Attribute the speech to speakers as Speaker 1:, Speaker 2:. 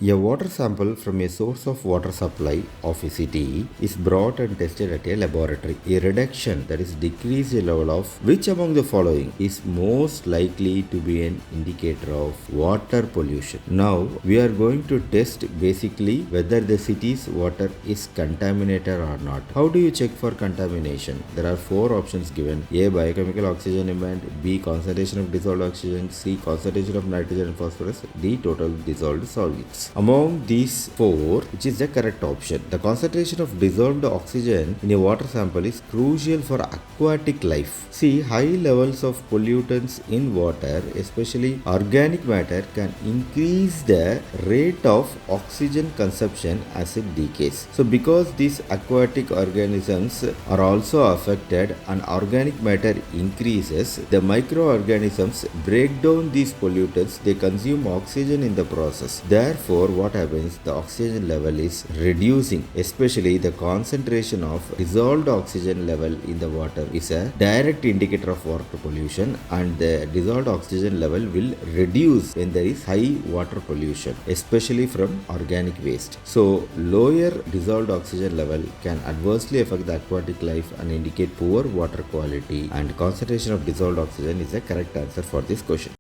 Speaker 1: A water sample from a source of water supply of a city is brought and tested at a laboratory. A reduction, that is decreased level of which among the following is most likely to be an indicator of water pollution. Now we are going to test basically whether the city's water is contaminated or not. How do you check for contamination? There are four options given: A. Biochemical oxygen amount, B. Concentration of dissolved oxygen, C. Concentration of nitrogen and phosphorus, D. Total dissolved solutes. Among these four, which is the correct option? The concentration of dissolved oxygen in a water sample is crucial for aquatic life. See, high levels of pollutants in water, especially organic matter, can increase the rate of oxygen consumption as it decays. So because these aquatic organisms are also affected and organic matter increases, the microorganisms break down these pollutants, they consume oxygen in the process. Therefore, what happens? The oxygen level is reducing, especially the concentration of dissolved oxygen level in the water is a direct indicator of water pollution, and the dissolved oxygen level will reduce when there is high water pollution, especially from organic waste. So, lower dissolved oxygen level can adversely affect the aquatic life and indicate poor water quality, and concentration of dissolved oxygen is the correct answer for this question.